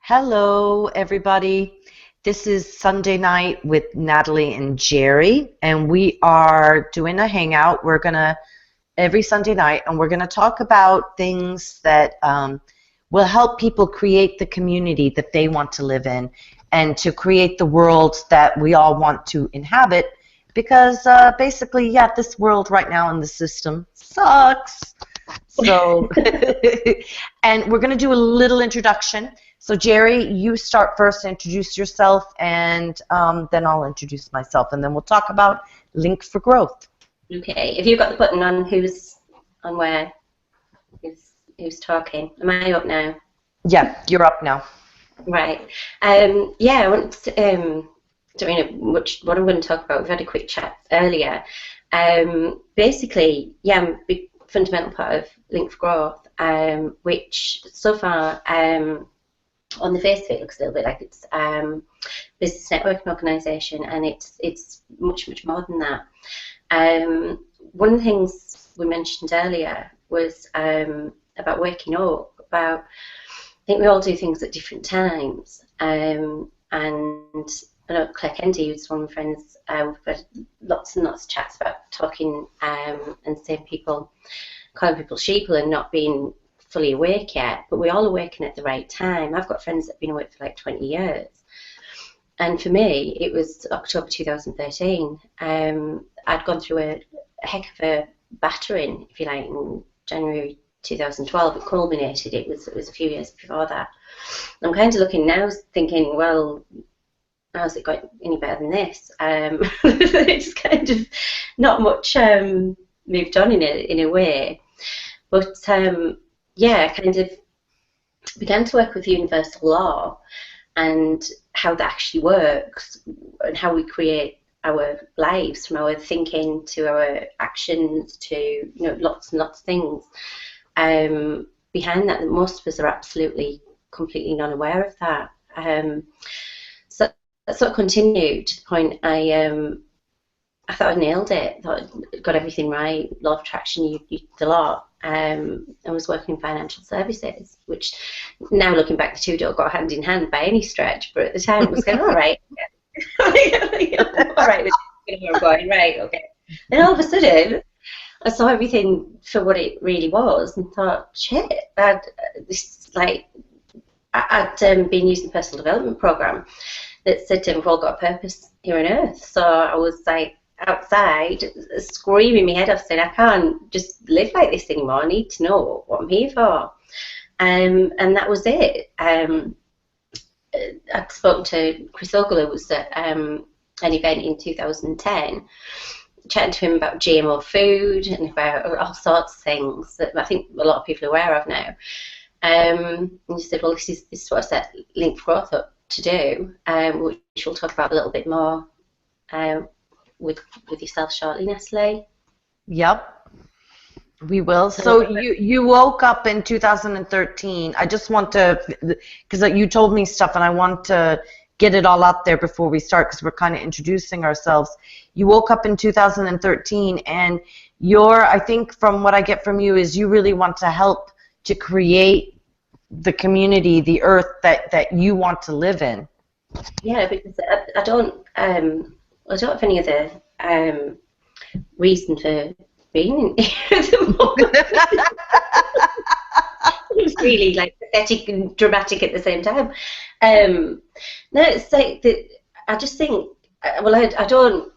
Hello, everybody. This is Sunday night with Natalie and Gerri, and we are doing a hangout. We're gonna every Sunday night, and we're gonna talk about things that will help people create the community that they want to live in, and to create the world that we all want to inhabit. Because basically, yeah, this world right now in the system sucks. So, and we're gonna do a little introduction. So Gerri, you start first, introduce yourself, and then I'll introduce myself, and then we'll talk about Link4Growth. Okay, have you got the button on who's on where? Who's talking? Am I up now? Yeah, you're up now. Right. Yeah, I want to, don't really know much what I'm going to talk about. We've had a quick chat earlier. Basically, yeah, I'm a big fundamental part of Link4Growth, which so far on the face of it looks a little bit like it's business networking organisation, and it's much more than that. One of the things we mentioned earlier was about waking up. I think we all do things at different times, and I know Claire Kennedy, who's one of my friends, we've had lots and lots of chats about talking and saying calling people sheeple and not being fully awake yet, but we all awaken at the right time. I've got friends that have been awake for like 20 years, and for me it was October 2013. I'd gone through a heck of a battering, if you like, in January 2012. It culminated. It was a few years before that. I'm kind of looking now, thinking, well, how's it got any better than this? It's kind of not much moved on in a way, but yeah, kind of began to work with universal law and how that actually works and how we create our lives, from our thinking to our actions to lots and lots of things behind that most of us are absolutely completely not aware of that. So that sort of continued to the point I thought I nailed it. I thought I got everything right. Law of attraction, the law. I was working in financial services, which now looking back, the two don't go hand in hand by any stretch. But at the time, it was going all right. All right, we're going right. Okay. Then all of a sudden, I saw everything for what it really was, and thought, shit, I'd been using a personal development program that said we've all got a purpose here on earth. So I was like outside screaming my head off, saying I can't just live like this anymore. I need to know what I'm here for. And that was it. I'd spoken to Chris Ogle, who was at an event in 2010, chatting to him about GMO food and about all sorts of things that I think a lot of people are aware of now. And he said, well, this is what I set Link4Growth up to do, which we'll talk about a little bit more with yourself shortly, Natalie. Yep, we will. So you woke up in 2013. I just want to, because you told me stuff, and I want to get it all out there before we start, because we're kind of introducing ourselves. You woke up in 2013, and I think from what I get from you is you really want to help to create the community, the earth that you want to live in. Yeah, because I don't have any other reason for being in here at the moment. It's really like pathetic and dramatic at the same time. No, it's like that. I just think, well, I don't.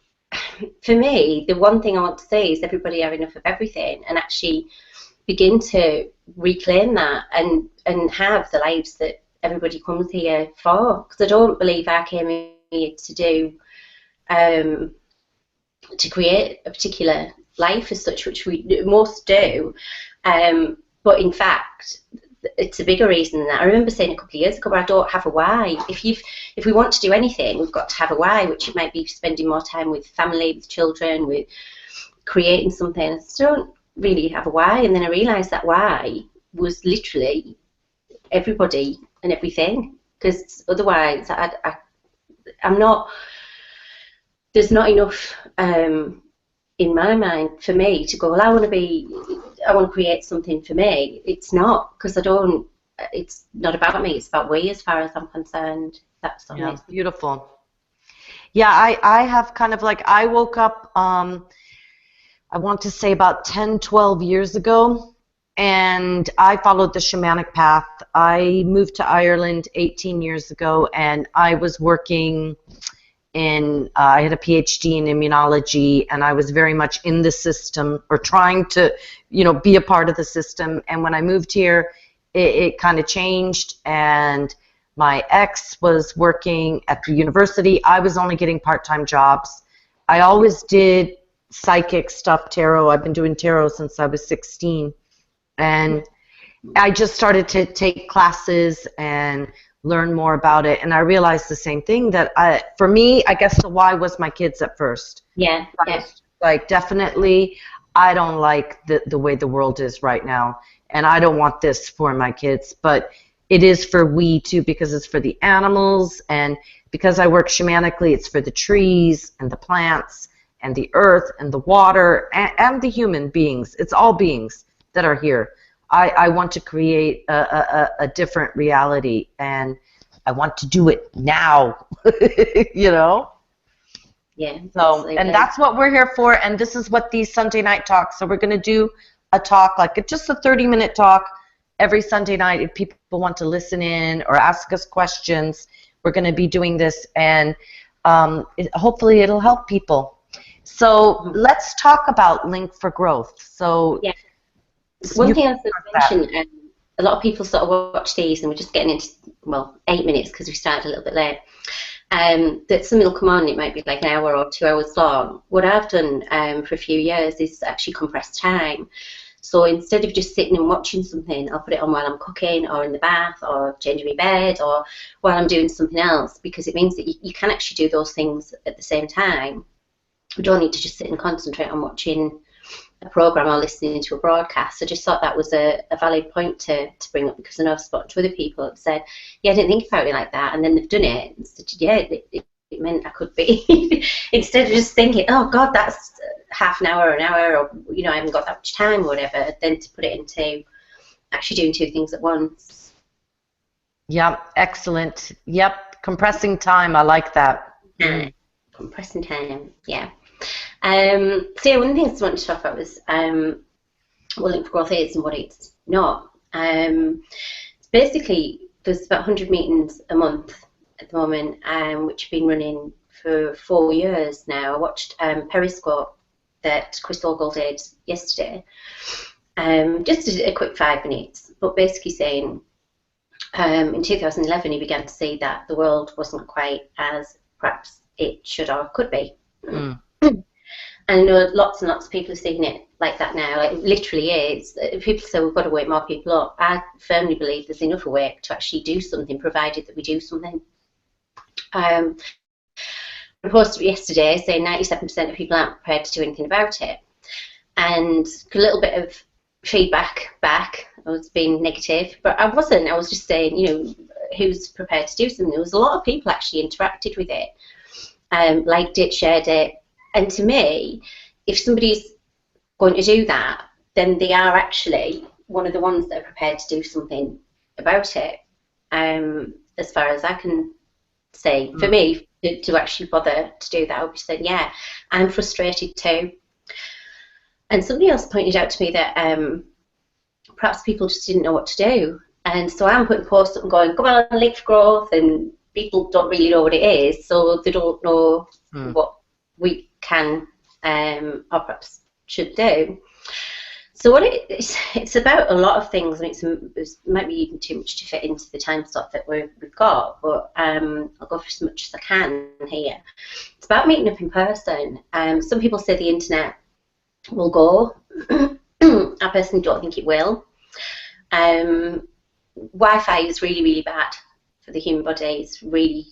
For me, the one thing I want to say is everybody have enough of everything, and actually begin to reclaim that and have the lives that everybody comes here for. Because I don't believe I came here to do to create a particular life as such, which we most do. But in fact, it's a bigger reason than that. I remember saying a couple of years ago, I don't have a why. If we want to do anything, we've got to have a why, which it might be spending more time with family, with children, with creating something. I still don't really have a why. And then I realised that why was literally everybody and everything. Because otherwise, I'm not. There's not enough in my mind for me to go, well, I want to create something for me. It's not, because I don't it's not about me, it's about we as far as I'm concerned. That's what Yeah, makes me. beautiful. Yeah, I have kind of like, I woke up, I want to say about 10, 12 years ago, and I followed the shamanic path. I moved to Ireland 18 years ago, and I was working in, I had a PhD in immunology, and I was very much in the system, or trying to, be a part of the system. And when I moved here, it kind of changed, and my ex was working at the university. I was only getting part-time jobs. I always did psychic stuff, tarot. I've been doing tarot since I was 16. And I just started to take classes and learn more about it. And I realized the same thing, that for me, I guess the why was my kids at first. Yeah, yeah. Like, definitely, I don't like the way the world is right now. And I don't want this for my kids. But it is for we too, because it's for the animals. And because I work shamanically, it's for the trees and the plants and the earth and the water and the human beings. It's all beings that are here. I want to create a different reality, and I want to do it now, Yeah. So, and that's what we're here for, and this is what these Sunday night talks. So we're going to do a talk, like just a 30-minute talk every Sunday night. If people want to listen in or ask us questions, we're going to be doing this, and hopefully it'll help people. So let's talk about Link4Growth. So yeah. One thing I was going to mention, a lot of people sort of watch these, and we're just getting into, 8 minutes because we started a little bit late. That something will come on, it might be like an hour or 2 hours long. What I've done for a few years is actually compress time. So instead of just sitting and watching something, I'll put it on while I'm cooking or in the bath or changing my bed or while I'm doing something else, because it means that you can actually do those things at the same time. We don't need to just sit and concentrate on watching a program or listening to a broadcast. I just thought that was a valid point to bring up, because I know I've spoken to other people that said, yeah, I didn't think about it like that, and then they've done it and said, yeah, it meant I could be instead of just thinking, oh God, that's half an hour, or I haven't got that much time or whatever, then to put it into actually doing two things at once. Yep, excellent. Yep, compressing time, I like that. Compressing time, yeah. So yeah, one of the things I wanted to talk about was what Link4Growth is and what it's not. It's basically, there's about 100 meetings a month at the moment, which have been running for 4 years now. I watched Periscope that Chris Ogle did yesterday, just a quick 5 minutes, but basically saying in 2011 he began to see that the world wasn't quite as perhaps it should or could be. And I know lots and lots of people are seeing it like that now. Like, it literally is. People say we've got to wake more people up. I firmly believe there's enough awake to actually do something, provided that we do something. I posted yesterday saying 97% of people aren't prepared to do anything about it. And a little bit of feedback back. I was being negative, but I wasn't. I was just saying, who's prepared to do something? There was a lot of people actually interacted with it, liked it, shared it. And to me, if somebody's going to do that, then they are actually one of the ones that are prepared to do something about it. As far as I can say, for me, to actually bother to do that, I would be saying, yeah, I'm frustrated too. And somebody else pointed out to me that perhaps people just didn't know what to do. And so I'm putting posts up and going, come on, Link4Growth, and people don't really know what it is, so they don't know what we can or perhaps should do. So what it's about a lot of things, and it might be even too much to fit into the time slot that we've got, but I'll go for as much as I can here. It's about meeting up in person. Some people say the internet will go. I personally don't think it will. Wi-Fi is really, really bad for the human body. It's really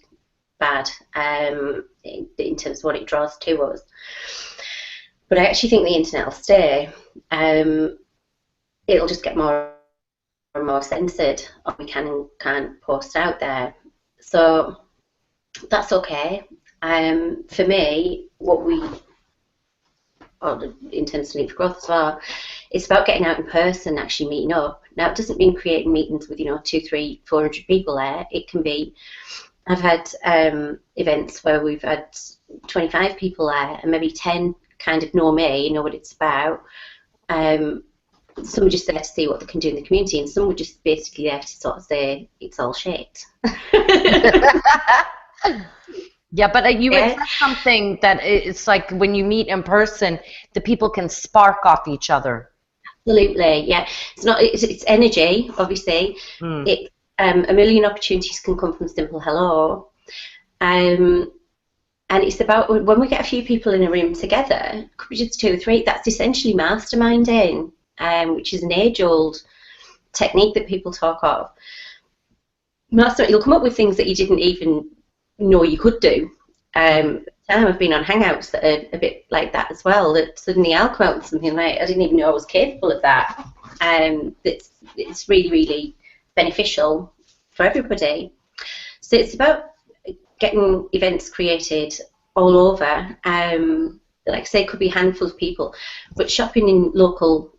bad in terms of what it draws to us. But I actually think the internet will stay. It'll just get more and more censored, or we can and can't post out there. So that's okay. For me, what we, in terms of Link4Growth as well, it's about getting out in person, actually meeting up. Now, it doesn't mean creating meetings with 2, 3, 400 people there. It can be, I've had events where we've had 25 people there, and maybe 10 kind of know me, know what it's about. Some are just there to see what they can do in the community, and some were just basically there to sort of say it's all shit. Yeah, but you had said something that it's like when you meet in person, the people can spark off each other. Absolutely, yeah. It's energy, obviously. It a million opportunities can come from simple hello. And it's about when we get a few people in a room together, it could be just 2 or 3, that's essentially masterminding, which is an age-old technique that people talk of. You'll come up with things that you didn't even know you could do. I've been on Hangouts that are a bit like that as well, that suddenly I'll come out with something like, I didn't even know I was capable of that. It's really, really beneficial for everybody. So it's about getting events created all over. Like I say, it could be a handful of people, but shopping in local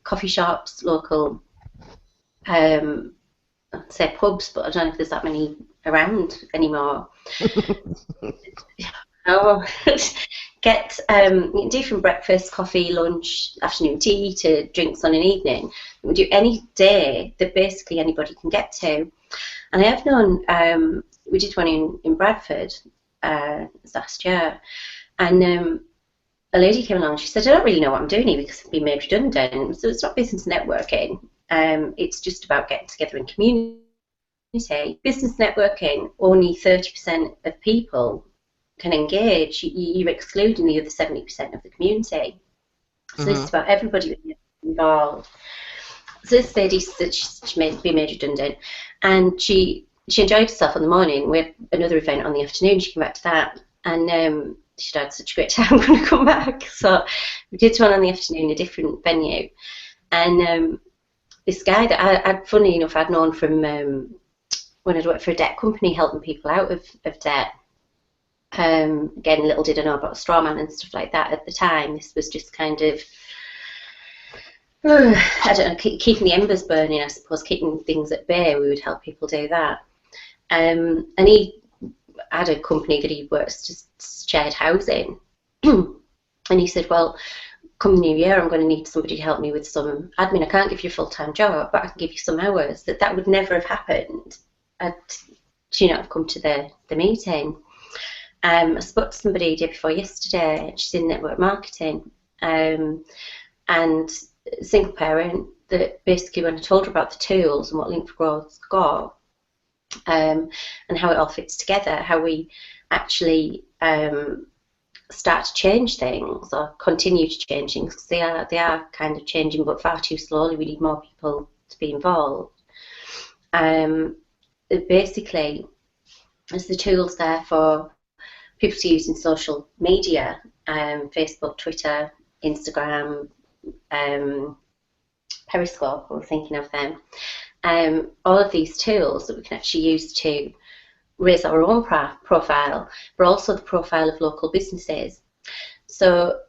coffee shops, local say pubs, but I don't know if there's that many around anymore. Get different breakfast, coffee, lunch, afternoon tea to drinks on an evening. We do any day that basically anybody can get to. And I have known, we did one in Bradford last year, and a lady came along. She said, I don't really know what I'm doing here because I've been made redundant. So it's not business networking. It's just about getting together in community. Business networking, only 30% of people can engage. You're excluding the other 70% of the community. So this is about everybody involved. So this lady said she's been made redundant, and she enjoyed herself on the morning. We had another event on the afternoon. She came back to that, and she'd had such a great time. I'm going to come back. So we did one on the afternoon, a different venue, and this guy that I'd funny enough I'd known from when I'd worked for a debt company, helping people out of debt. Again, little did I know about straw man and stuff like that at the time. This was just kind of, I don't know, keeping the embers burning, I suppose, keeping things at bay. We would help people do that. And he had a company that he works just shared housing. And he said, well, come the new year, I'm going to need somebody to help me with some admin. I can't give you a full-time job, but I can give you some hours. That would never have happened. I'd have come to the meeting. I spoke to somebody the day before yesterday. She's in network marketing, and single parent. That basically, when I told her about the tools and what Link4Growth's got, and how it all fits together, how we actually start to change things or continue to change things, because they are kind of changing, but far too slowly. We need more people to be involved. Basically, there's the tools there for people to use in social media, Facebook, Twitter, Instagram, Periscope, we're thinking of them. All of these tools that we can actually use to raise our own profile, but also the profile of local businesses. So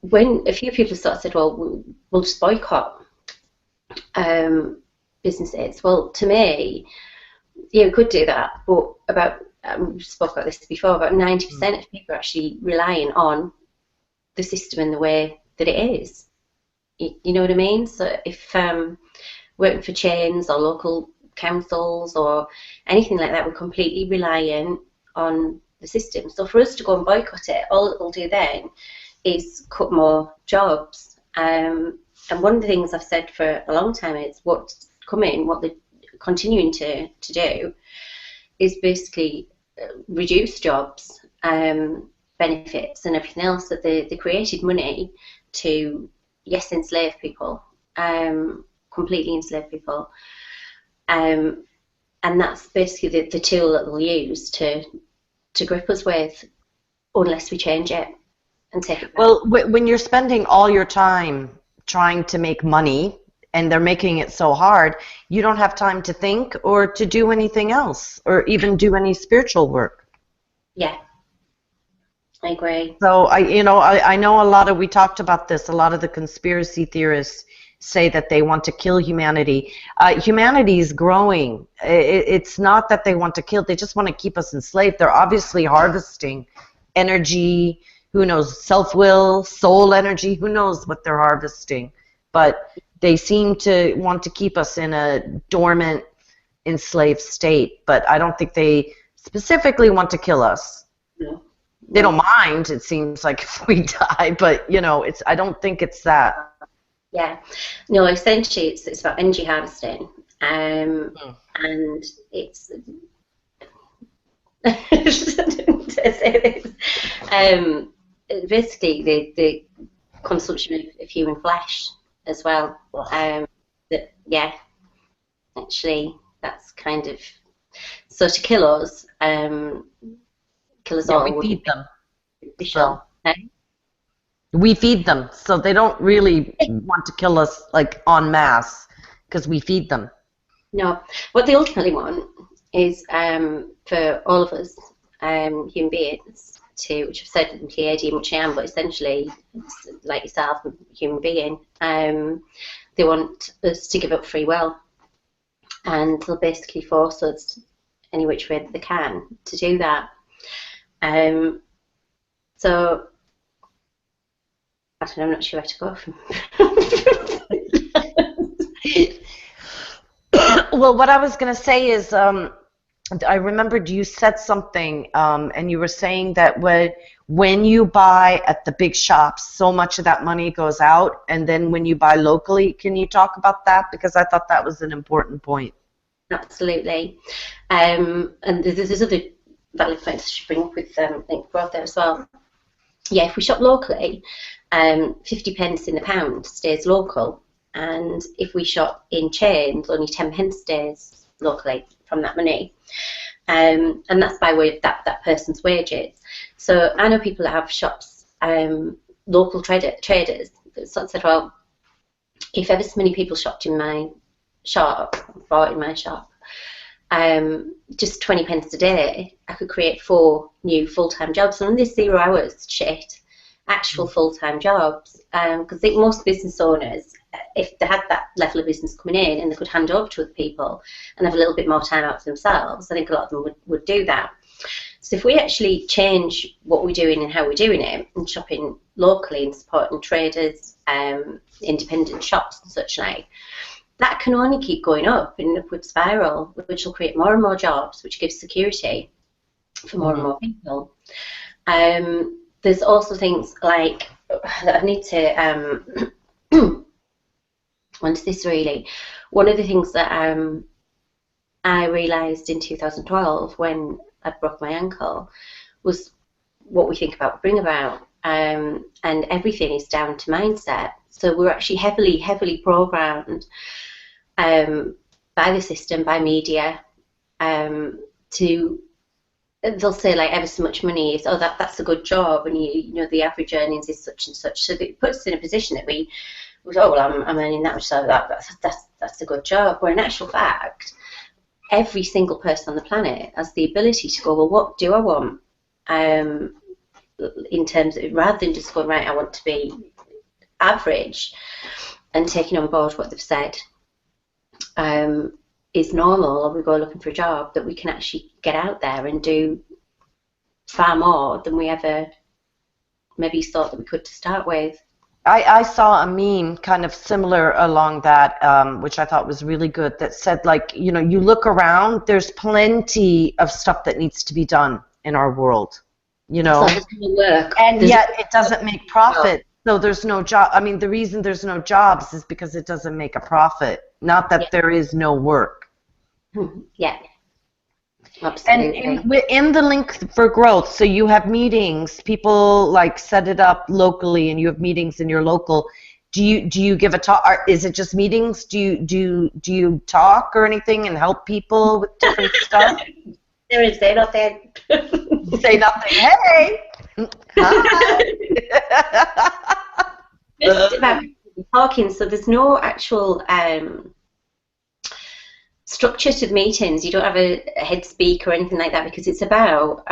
when a few people sort of said, well, we'll just boycott businesses. Well, to me, we could do that, but we spoke about this before, about 90% of people are actually relying on the system and the way that it is. You know what I mean? So if working for chains or local councils or anything like that, we're completely reliant on the system. So for us to go and boycott it, all it will do then is cut more jobs. And one of the things I've said for a long time is what's coming, what they're continuing to do, is basically reduce jobs, benefits and everything else, that they created money to, yes, enslave people, completely enslave people. And that's basically the tool that they'll use to grip us with, unless we change it and take it back. Well, when you're spending all your time trying to make money and they're making it so hard, you don't have time to think or to do anything else or even do any spiritual work. Yeah. I agree. So I know a lot of, we talked about this, a lot of the conspiracy theorists say that they want to kill humanity. Humanity is growing. It's not that they want to kill, they just want to keep us enslaved. They're obviously harvesting energy, who knows, self-will, soul energy, who knows what they're harvesting. But they seem to want to keep us in a dormant, enslaved state. But I don't think they specifically want to kill us. No. They don't mind, it seems like, if we die, but I don't think it's that. Yeah, no, essentially it's about energy harvesting, and it's basically the consumption of human flesh as well. Actually, that's kind of, so to kill us all. We feed them. So. We feed them, so they don't really want to kill us like en masse because we feed them. No, what they ultimately want is for all of us human beings to, which I've said in PAD much I am, but essentially, like yourself, a human being, they want us to give up free will, and they'll basically force us any which way that they can to do that. So I don't know, I'm not sure where to go from. Well, what I was going to say is, I remembered you said something, and you were saying that when you buy at the big shops, so much of that money goes out, and then when you buy locally, can you talk about that? Because I thought that was an important point. Absolutely. And there's other valid points I should bring up with Link4Growth there as well. Yeah, if we shop locally, 50 pence in the pound stays local, and if we shop in chains, only 10 pence stays locally from that money, and that's by way of that person's wages. So I know people that have shops, local traders that sort of said, well, if ever so many people shopped in my shop, bought in my shop, just 20 pence a day, I could create 4 new full-time jobs, and this 0 hours shit, actual full-time jobs, because I think most business owners, if they had that level of business coming in and they could hand over to other people and have a little bit more time out for themselves, I think a lot of them would do that. So if we actually change what we're doing and how we're doing it, and shopping locally and supporting traders, independent shops and such like, that can only keep going up in an upward spiral, which will create more and more jobs, which gives security for more and more people. There's also things like that I need to onto this really. One of the things that I realised in 2012 when I broke my ankle was what we think about, bring about, and everything is down to mindset. So we're actually heavily programmed by the system, by media, to, they'll say like ever so much money is, oh, that's a good job, and you know the average earnings is such and such. So it puts us in a position that we oh well, I'm earning that much, so that's a good job. Where in actual fact, every single person on the planet has the ability to go, well, what do I want? In terms of, rather than just going, right, I want to be average, and taking on board what they've said is normal, or we go looking for a job, that we can actually get out there and do far more than we ever maybe thought that we could to start with. I saw a meme kind of similar along that, which I thought was really good, that said, like, you look around, there's plenty of stuff that needs to be done in our world, So there's no work. And yet it doesn't make profit. So there's no job. I mean, the reason there's no jobs is because it doesn't make a profit, not that there is no work. Yeah. Absolutely. And in the Link4Growth, so you have meetings, people like set it up locally, and you have meetings in your local. Do you give a talk? Or is it just meetings? Do you talk or anything and help people with different stuff? Say nothing. Say nothing. Hey. Hi. Just about talking. So there's no actual structure to meetings. You don't have a head speaker or anything like that, because it's about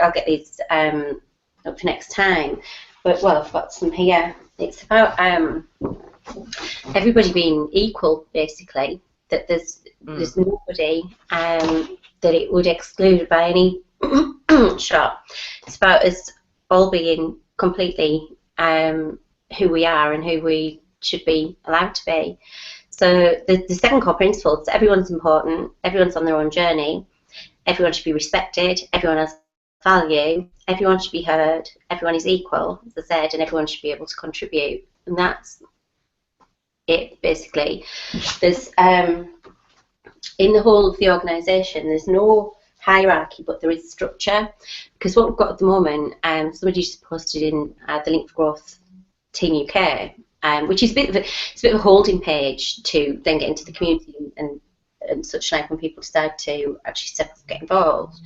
I'll get these up for next time. But well, I've got some here. It's about everybody being equal, basically. That there's nobody that it would exclude by any shot. It's about us all being completely who we are and who we should be allowed to be. So the 7 core principles: everyone's important, everyone's on their own journey, everyone should be respected, everyone has value, everyone should be heard, everyone is equal, as I said, and everyone should be able to contribute. And that's it, basically. There's in the whole of the organisation, there's no hierarchy, but there is structure. Because what we've got at the moment, somebody just posted in the Link4Growth Team UK, which is a bit of a holding page to then get into the community and such like when people decide to actually step up and get involved.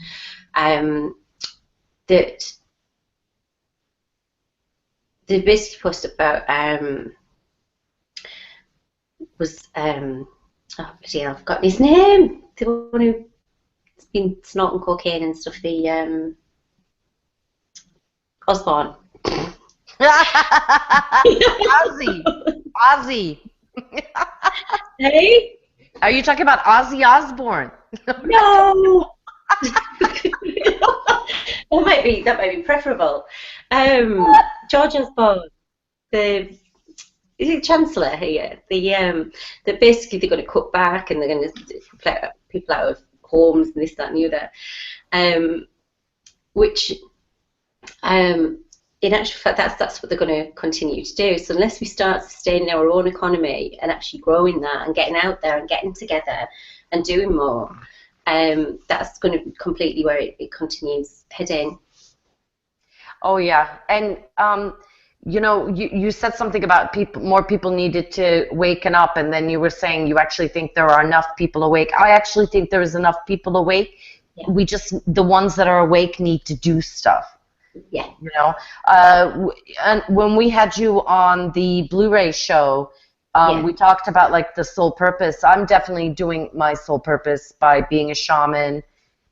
That the basically post about was oh bloody hell, I've forgotten his name. The one who's been snorting cocaine and stuff. The Osborne. Ozzy. Hey? Are you talking about Ozzy Osbourne? No. that might be preferable. George Osborne, the Chancellor here. That basically they're going to cut back and they're going to let people out of homes and this, that, and the other. Which, in actual fact, that's what they're going to continue to do. So unless we start sustaining our own economy and actually growing that and getting out there and getting together and doing more, that's going to be completely where it continues heading. Oh yeah, and you know, you said something about more people needed to waken up, and then you were saying you actually think there are enough people awake. I actually think there is enough people awake. Yeah. We just, the ones that are awake need to do stuff. Yeah. You know, and when we had you on the Blu-ray show, we talked about like the soul purpose. I'm definitely doing my soul purpose by being a shaman,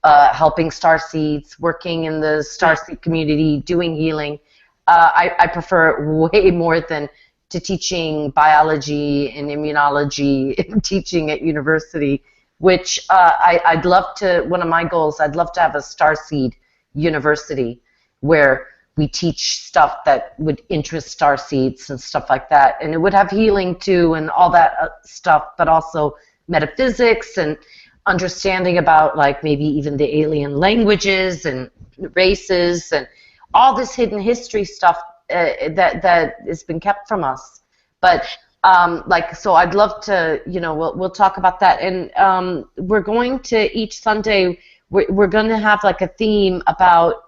helping starseeds, working in the starseed community, doing healing. I prefer it way more than to teaching biology and immunology and teaching at university, which I'd love to, one of my goals, I'd love to have a starseed university where we teach stuff that would interest starseeds and stuff like that. And it would have healing too and all that stuff, but also metaphysics and understanding about like maybe even the alien languages and races and all this hidden history stuff that has been kept from us. But like, so I'd love to, you know, we'll talk about that. And we're going to each Sunday, we're going to have like a theme about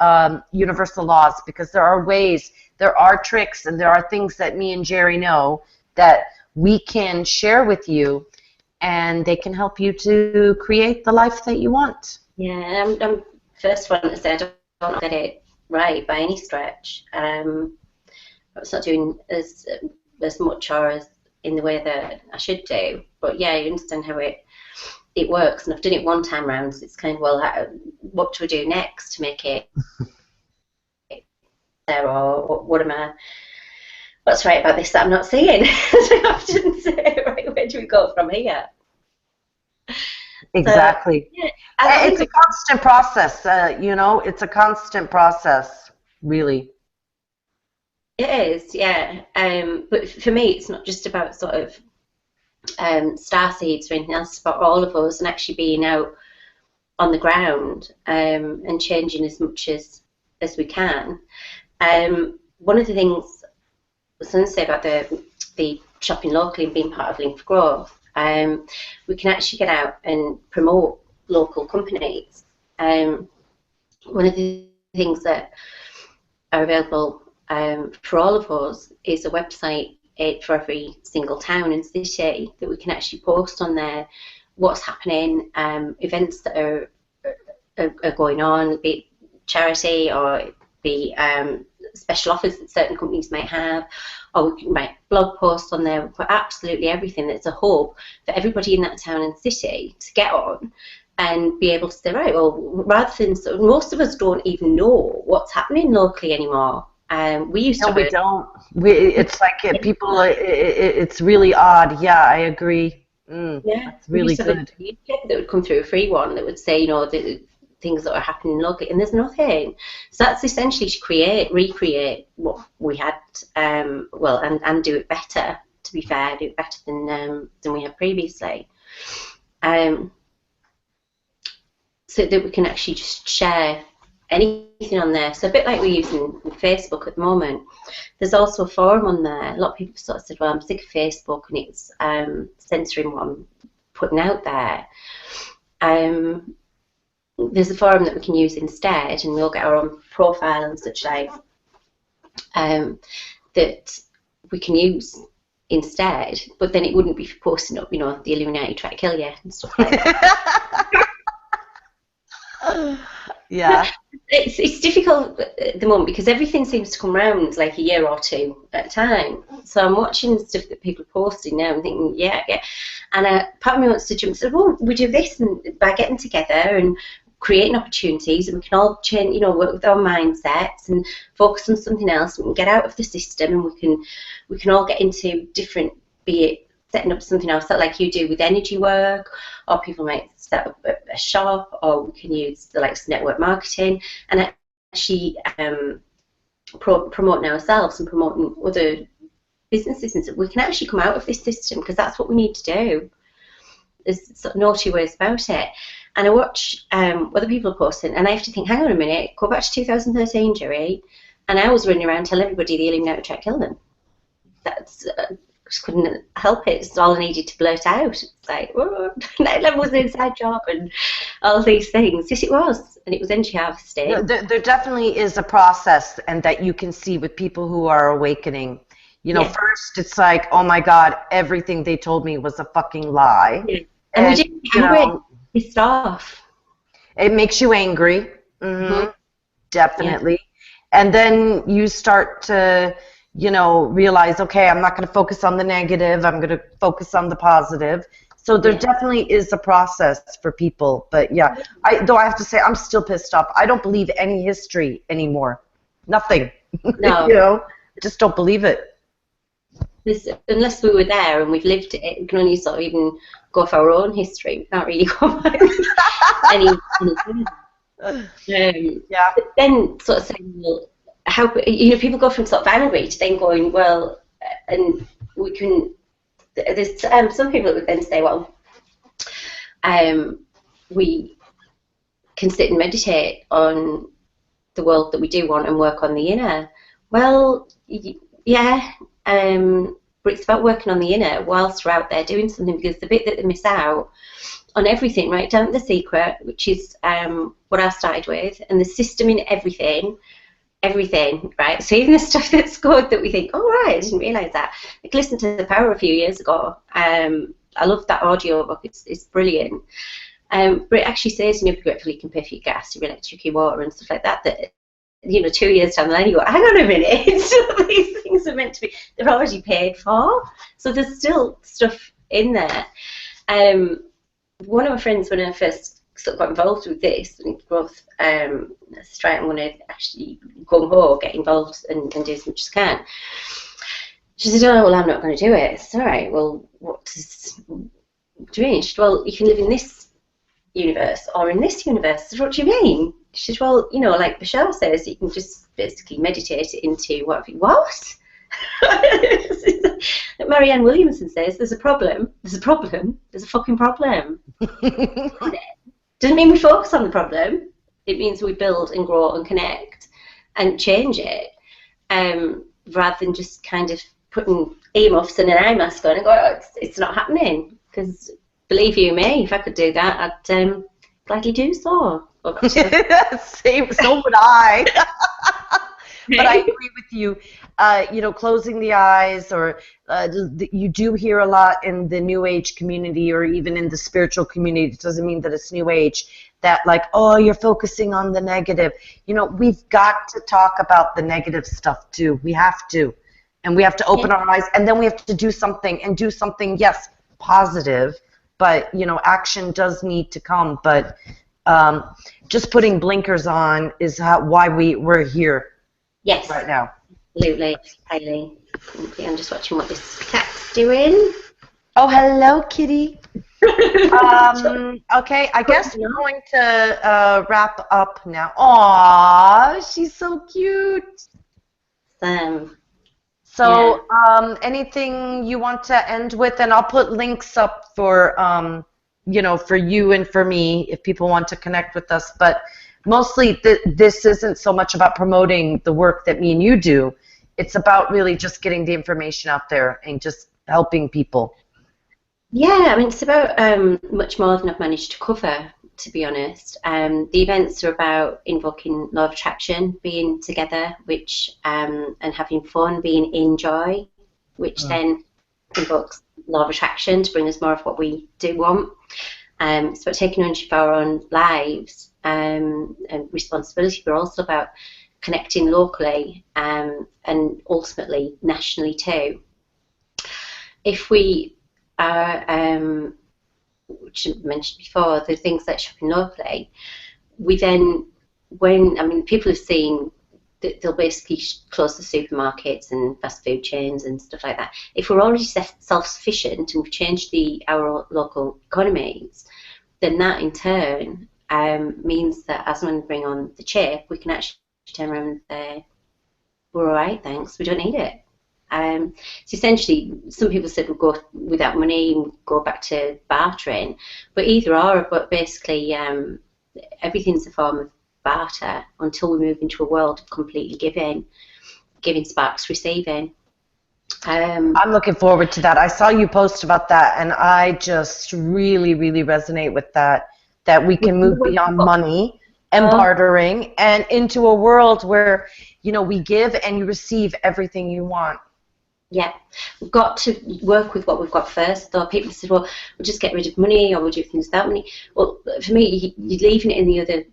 universal laws, because there are ways, there are tricks, and there are things that me and Gerri know that we can share with you, and they can help you to create the life that you want. Yeah, I'm first one to say I don't get it right by any stretch. It's not doing as much or as in the way that I should do. But yeah, you understand how it works, and I've done it one time round, so it's kind of, well, what do I do next to make it there, or what's right about this that I'm not seeing? As I often say, right, where do we go from here? Exactly. So, yeah, it's a constant process, you know, it's a constant process, really. It is, yeah. But for me, it's not just about sort of starseeds or anything else. It's about all of us and actually being out on the ground and changing as much as we can. One of the things I was going to say about the shopping locally and being part of Link4Growth, we can actually get out and promote local companies. One of the things that are available for all of us is a website for every single town and city that we can actually post on there what's happening, events that are going on, be it charity or be special offers that certain companies might have, or we can write blog posts on there for absolutely everything. That's a hub for everybody in that town and city to get on and be able to say, right, well, rather than, so most of us don't even know what's happening locally anymore. We used No, to we work. don't. It's like people. It's really odd. Yeah, I agree. Yeah, That's we really used to have a good. newspaper that would come through, a free one, that would say, the things that are happening locally, and there's nothing. So that's essentially to recreate what we had, well, and do it better. To be fair, do it better than we had previously, so that we can actually just share anything on there. So a bit like we're using Facebook at the moment. There's also a forum on there. A lot of people sort of said, well, I'm sick of Facebook and it's censoring what I'm putting out there. There's a forum that we can use instead, and we'll get our own profile and such like, that we can use instead, but then it wouldn't be for posting up, the Illuminati try to kill you and stuff like that. Yeah. It's difficult at the moment because everything seems to come round like a year or two at a time. So I'm watching stuff that people are posting now and thinking, yeah. And part of me wants to jump and say, well, we do this, and by getting together and creating opportunities, and we can all change, work with our mindsets and focus on something else. We can get out of the system, and we can all get into different, be it setting up something else, like you do with energy work, or people might set up a shop, or we can use the likes of network marketing and actually promoting ourselves and promoting other businesses, and so we can actually come out of this system, because that's what we need to do. There's sort of no two ways about it. And I watch other people posting, and I have to think, hang on a minute, go back to 2013, Gerri, and I was running around telling everybody the Illuminati would try to kill them. That's just couldn't help it. It's all I needed to blurt out. It's like, 9/11 was an inside job and all these things. Yes, it was, and it was energy harvesting. There definitely is a process, and that you can see with people who are awakening. First it's like, oh my God, everything they told me was a fucking lie. Yeah. And we didn't get angry, pissed off. It makes you angry. Mm-hmm. Definitely. Yeah. And then you start to, realize, okay, I'm not going to focus on the negative. I'm going to focus on the positive. So there definitely is a process for people. But yeah, though I have to say, I'm still pissed off. I don't believe any history anymore. Nothing. No. I just don't believe it. Unless we were there and we've lived it, we can only sort of even go off our own history. We can't really go back any yeah. But then sort of saying, well, how, people go from sort of angry to then going, well, and we can, there's some people that would then say, well, we can sit and meditate on the world that we do want and work on the inner. Well, yeah, but it's about working on the inner whilst we're out there doing something, because the bit that they miss out on everything, right down to the secret, which is what I started with, and the system in everything, right? So even the stuff that's good that we think, oh right, I didn't realise that. Like, listen to The Power a few years ago. I love that audio book. It's brilliant. But it actually says, be grateful you can pay for your gas, your electric, your water, and stuff like that. That 2 years down the line, you go, hang on a minute, some of these things are meant to be, they're already paid for. So there's still stuff in there. One of my friends, when I first sort of got involved with this, Link4Growth, that's right, I'm going to actually go home, get involved and do as much as I can. She said, oh, well, I'm not going to do it. It's all right, well, what do you mean? She said, well, you can live in this universe or in this universe. I said, what do you mean? She said, well, like Bashar says, you can just basically meditate it into what? Marianne Williamson says, there's a problem, there's a fucking problem. Doesn't mean we focus on the problem. It means we build and grow and connect and change it, rather than just kind of putting earmuffs and an eye mask on and go, oh, it's not happening. Because believe you me, if I could do that, I'd gladly do so. Same, so would I. But I agree with you. Closing the eyes, or you do hear a lot in the New Age community, or even in the spiritual community. It doesn't mean that it's New Age. That like, oh, you're focusing on the negative. We've got to talk about the negative stuff too. We have to, and we have to open our eyes, and then we have to do something, yes, positive. but you know, action does need to come. But just putting blinkers on is why we're here Yes, right now. absolutely, Hayley. I'm just watching what this cat's doing. Oh, hello, kitty. Okay, I guess we're going to wrap up now. Aw, she's so cute. So, anything you want to end with? And I'll put links up for, you know, for you and for me if people want to connect with us. But mostly this isn't so much about promoting the work that me and you do. It's about really just getting the information out there and just helping people. Yeah, I mean, it's about much more than I've managed to cover, to be honest. The events are about invoking law of attraction, being together, which and having fun, being in joy, which then invokes law of attraction to bring us more of what we do want. It's about taking ownership of our own lives and responsibility, but also about connecting locally and ultimately nationally too. If we are, which I mentioned before, the things that shopping locally, we then, I mean, people have seen that they'll basically close the supermarkets and fast food chains and stuff like that. If we're already self-sufficient and we've changed our local economies, then that in turn means that as when we bring on the chip, we can actually turn around and say, we're all right, thanks, we don't need it. So essentially, some people said we'll go without money and go back to bartering, but either or. But basically, everything's a form of barter until we move into a world of completely giving sparks receiving. I'm looking forward to that. I saw you post about that, and I just really, really resonate with that. That we can move beyond money and bartering and into a world where, you know, we give and you receive everything you want. Yeah, we've got to work with what we've got first. Though people said, well, we'll just get rid of money or we'll do things without money. Well, for me, you're leaving it in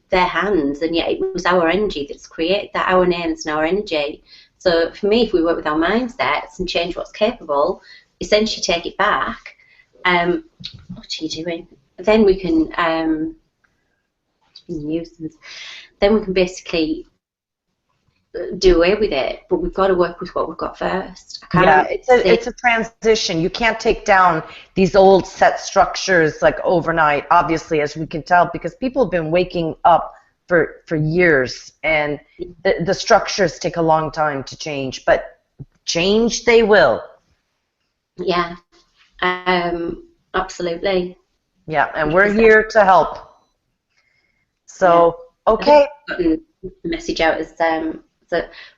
their hands, and yet it was our energy that's created that, our names and our energy. So for me, if we work with our mindsets and change what's capable, essentially take it back, what are you doing? Then we can nuisance. Then we can basically do away with it, but we've got to work with what we've got first. Yeah, it's a transition. You can't take down these old set structures like overnight, obviously, as we can tell, because people have been waking up for years, and the structures take a long time to change, but change they will. Yeah, absolutely. Yeah, and we're here to help. So, okay. The message out is that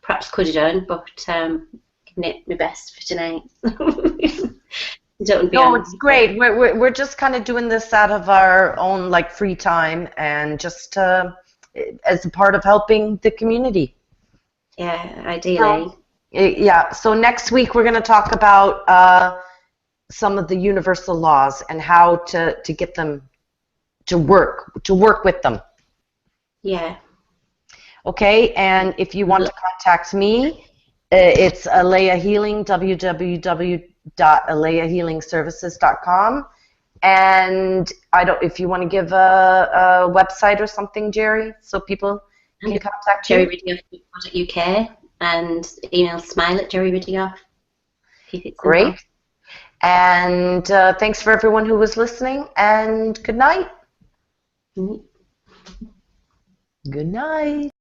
perhaps could have done, but giving it my best for tonight. No, it's great. We're just kind of doing this out of our own like free time and just as a part of helping the community. Yeah, ideally. So next week we're going to talk about some of the universal laws and how to get them to work with them. Yeah. Okay, and if you want to contact me, it's Alaya Healing, www.alayahealingservices.com. And if you want to give a website or something, Gerri, so people can contact you. JerriRiddiough.uk and email smile@JerriRiddiough. Great. And thanks for everyone who was listening, and good night. Good night.